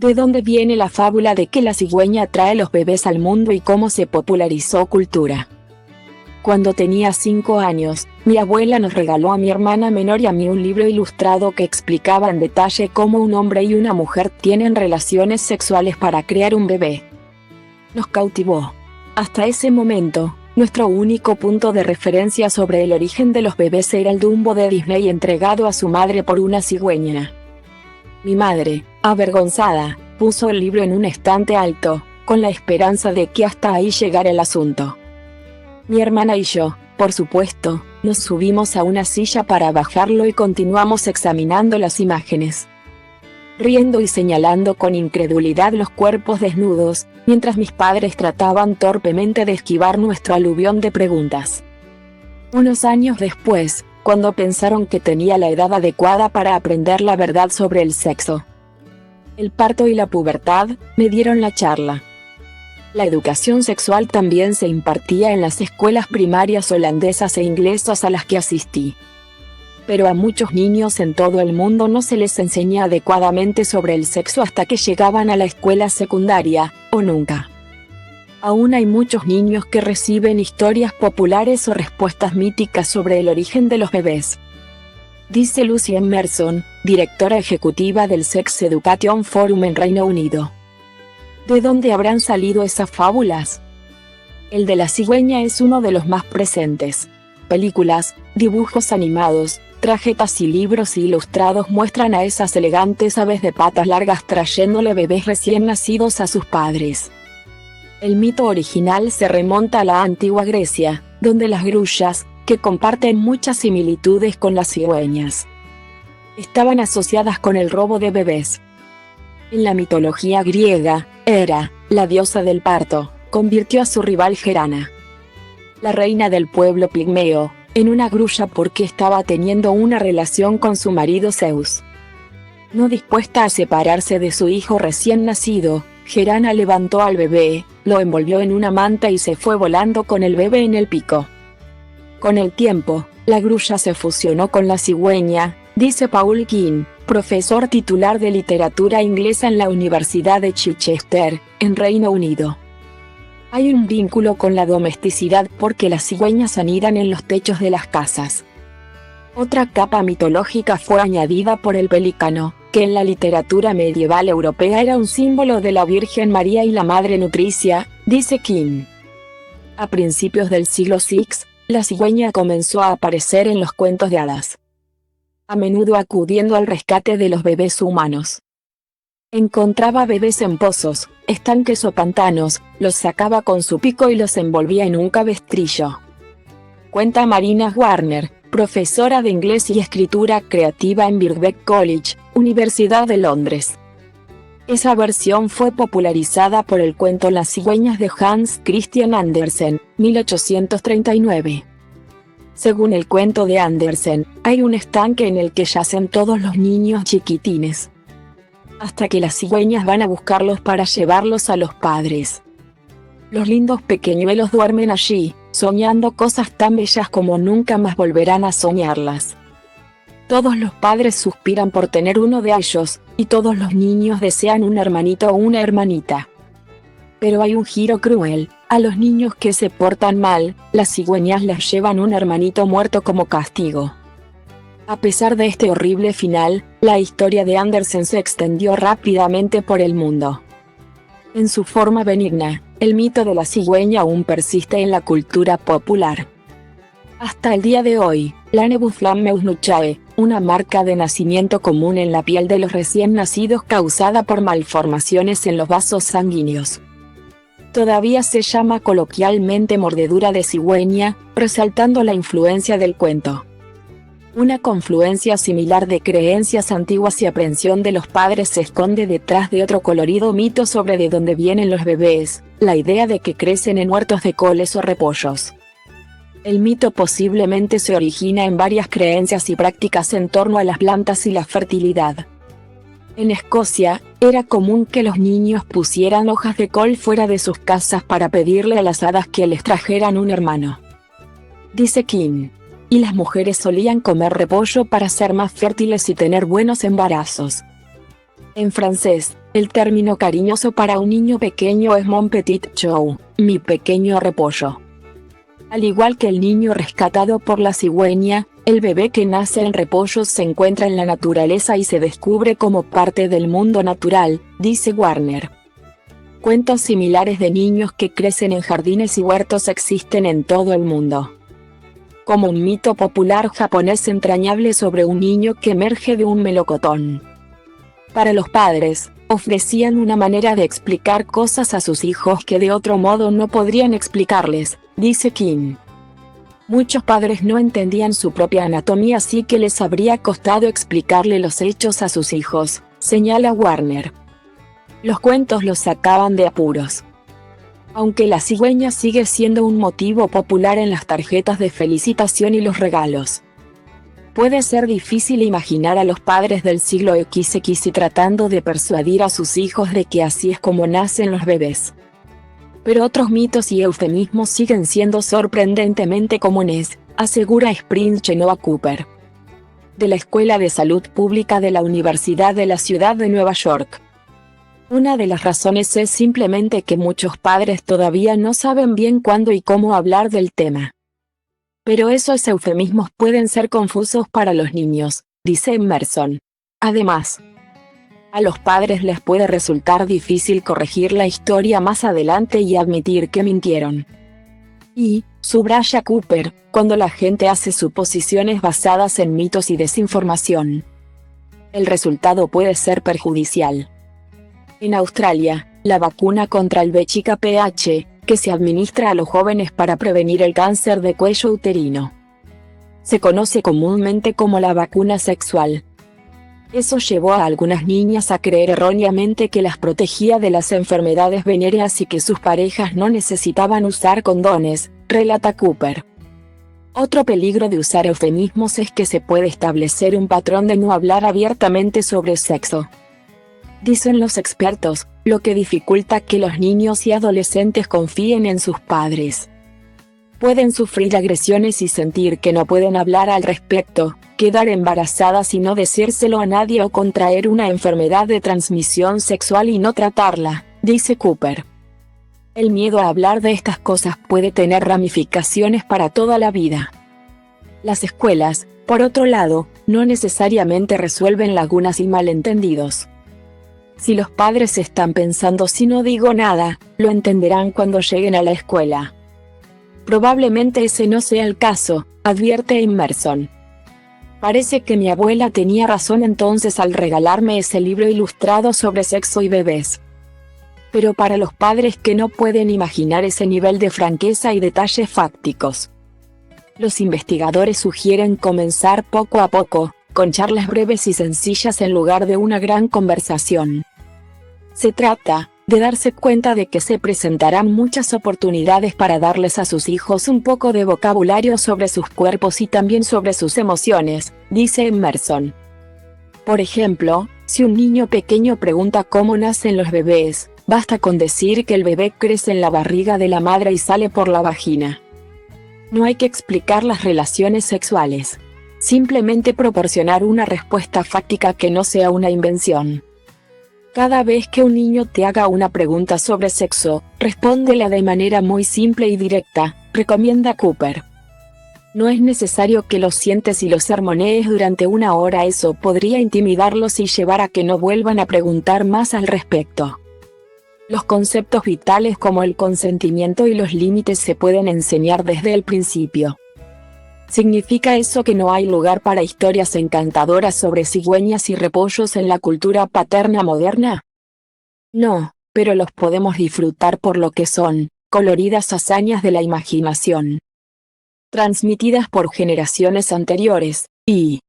¿De dónde viene la fábula de que la cigüeña trae los bebés al mundo y cómo se popularizó cultura? Cuando tenía 5 años, mi abuela nos regaló a mi hermana menor y a mí un libro ilustrado que explicaba en detalle cómo un hombre y una mujer tienen relaciones sexuales para crear un bebé. Nos cautivó. Hasta ese momento, nuestro único punto de referencia sobre el origen de los bebés era el Dumbo de Disney entregado a su madre por una cigüeña. Mi madre, avergonzada, puso el libro en un estante alto, con la esperanza de que hasta ahí llegara el asunto. Mi hermana y yo, por supuesto, nos subimos a una silla para bajarlo y continuamos examinando las imágenes, riendo y señalando con incredulidad los cuerpos desnudos, mientras mis padres trataban torpemente de esquivar nuestro aluvión de preguntas. Unos años después, cuando pensaron que tenía la edad adecuada para aprender la verdad sobre el sexo, el parto y la pubertad, me dieron la charla. La educación sexual también se impartía en las escuelas primarias holandesas e inglesas a las que asistí. Pero a muchos niños en todo el mundo no se les enseña adecuadamente sobre el sexo hasta que llegaban a la escuela secundaria, o nunca. Aún hay muchos niños que reciben historias populares o respuestas míticas sobre el origen de los bebés. Dice Lucy Emerson, directora ejecutiva del Sex Education Forum en Reino Unido. ¿De dónde habrán salido esas fábulas? El de la cigüeña es uno de los más presentes. Películas, dibujos animados, tarjetas y libros ilustrados muestran a esas elegantes aves de patas largas trayéndole bebés recién nacidos a sus padres. El mito original se remonta a la antigua Grecia, donde las grullas, que comparten muchas similitudes con las cigüeñas, estaban asociadas con el robo de bebés. En la mitología griega, Hera, la diosa del parto, convirtió a su rival Gerana, la reina del pueblo pigmeo, en una grulla porque estaba teniendo una relación con su marido Zeus. No dispuesta a separarse de su hijo recién nacido, Gerana levantó al bebé, lo envolvió en una manta y se fue volando con el bebé en el pico. Con el tiempo, la grulla se fusionó con la cigüeña, dice Paul King, profesor titular de literatura inglesa en la Universidad de Chichester, en Reino Unido. Hay un vínculo con la domesticidad porque las cigüeñas anidan en los techos de las casas. Otra capa mitológica fue añadida por el pelícano, que en la literatura medieval europea era un símbolo de la Virgen María y la Madre Nutricia, dice King. A principios del siglo VI, la cigüeña comenzó a aparecer en los cuentos de hadas, a menudo acudiendo al rescate de los bebés humanos. Encontraba bebés en pozos, estanques o pantanos, los sacaba con su pico y los envolvía en un cabestrillo. Cuenta Marina Warner, profesora de inglés y escritura creativa en Birkbeck College, Universidad de Londres. Esa versión fue popularizada por el cuento Las cigüeñas de Hans Christian Andersen, 1839. Según el cuento de Andersen, hay un estanque en el que yacen todos los niños chiquitines, hasta que las cigüeñas van a buscarlos para llevarlos a los padres. Los lindos pequeñuelos duermen allí, soñando cosas tan bellas como nunca más volverán a soñarlas. Todos los padres suspiran por tener uno de ellos, y todos los niños desean un hermanito o una hermanita. Pero hay un giro cruel: a los niños que se portan mal, las cigüeñas les llevan un hermanito muerto como castigo. A pesar de este horrible final, la historia de Andersen se extendió rápidamente por el mundo. En su forma benigna, el mito de la cigüeña aún persiste en la cultura popular. Hasta el día de hoy, la Nebuflammeusnuchae, una marca de nacimiento común en la piel de los recién nacidos causada por malformaciones en los vasos sanguíneos, todavía se llama coloquialmente mordedura de cigüeña, resaltando la influencia del cuento. Una confluencia similar de creencias antiguas y aprensión de los padres se esconde detrás de otro colorido mito sobre de dónde vienen los bebés, la idea de que crecen en huertos de coles o repollos. El mito posiblemente se origina en varias creencias y prácticas en torno a las plantas y la fertilidad. En Escocia, era común que los niños pusieran hojas de col fuera de sus casas para pedirle a las hadas que les trajeran un hermano. Dice King. Y las mujeres solían comer repollo para ser más fértiles y tener buenos embarazos. En francés, El término cariñoso para un niño pequeño es mon petit chou, mi pequeño repollo. Al igual que el niño rescatado por la cigüeña, el bebé que nace en repollos se encuentra en la naturaleza y se descubre como parte del mundo natural, dice Warner. Cuentos similares de niños que crecen en jardines y huertos existen en todo el mundo. Como un mito popular japonés entrañable sobre un niño que emerge de un melocotón. Para los padres, ofrecían una manera de explicar cosas a sus hijos que de otro modo no podrían explicarles, dice King. Muchos padres no entendían su propia anatomía, así que les habría costado explicarle los hechos a sus hijos, señala Warner. Los cuentos los sacaban de apuros. Aunque la cigüeña sigue siendo un motivo popular en las tarjetas de felicitación y los regalos. Puede ser difícil imaginar a los padres del siglo XX tratando de persuadir a sus hijos de que así es como nacen los bebés. Pero otros mitos y eufemismos siguen siendo sorprendentemente comunes, asegura Spring Chenoa Cooper, de la Escuela de Salud Pública de la Universidad de la Ciudad de Nueva York. Una de las razones es simplemente que muchos padres todavía no saben bien cuándo y cómo hablar del tema. Pero esos eufemismos pueden ser confusos para los niños, dice Emerson. Además, a los padres les puede resultar difícil corregir la historia más adelante y admitir que mintieron. Y, subraya Cooper, cuando la gente hace suposiciones basadas en mitos y desinformación, el resultado puede ser perjudicial. En Australia, la vacuna contra el VIH, que se administra a los jóvenes para prevenir el cáncer de cuello uterino, se conoce comúnmente como la vacuna sexual. Eso llevó a algunas niñas a creer erróneamente que las protegía de las enfermedades venéreas y que sus parejas no necesitaban usar condones, relata Cooper. Otro peligro de usar eufemismos es que se puede establecer un patrón de no hablar abiertamente sobre sexo. Dicen los expertos, lo que dificulta que los niños y adolescentes confíen en sus padres. Pueden sufrir agresiones y sentir que no pueden hablar al respecto, quedar embarazadas y no decírselo a nadie o contraer una enfermedad de transmisión sexual y no tratarla, dice Cooper. El miedo a hablar de estas cosas puede tener ramificaciones para toda la vida. Las escuelas, por otro lado, no necesariamente resuelven lagunas y malentendidos. Si los padres están pensando si no digo nada, lo entenderán cuando lleguen a la escuela. Probablemente ese no sea el caso, advierte Emerson. Parece que mi abuela tenía razón entonces al regalarme ese libro ilustrado sobre sexo y bebés. Pero para los padres que no pueden imaginar ese nivel de franqueza y detalles fácticos, los investigadores sugieren comenzar poco a poco, con charlas breves y sencillas en lugar de una gran conversación. Se trata de darse cuenta de que se presentarán muchas oportunidades para darles a sus hijos un poco de vocabulario sobre sus cuerpos y también sobre sus emociones, dice Emerson. Por ejemplo, si un niño pequeño pregunta cómo nacen los bebés, basta con decir que el bebé crece en la barriga de la madre y sale por la vagina. No hay que explicar las relaciones sexuales. Simplemente proporcionar una respuesta fáctica que no sea una invención. Cada vez que un niño te haga una pregunta sobre sexo, respóndela de manera muy simple y directa, recomienda Cooper. No es necesario que los sientes y los sermonees durante una hora, eso podría intimidarlos y llevar a que no vuelvan a preguntar más al respecto. Los conceptos vitales como el consentimiento y los límites se pueden enseñar desde el principio. ¿Significa eso que no hay lugar para historias encantadoras sobre cigüeñas y repollos en la cultura paterna moderna? No, pero los podemos disfrutar por lo que son, coloridas hazañas de la imaginación, transmitidas por generaciones anteriores, y,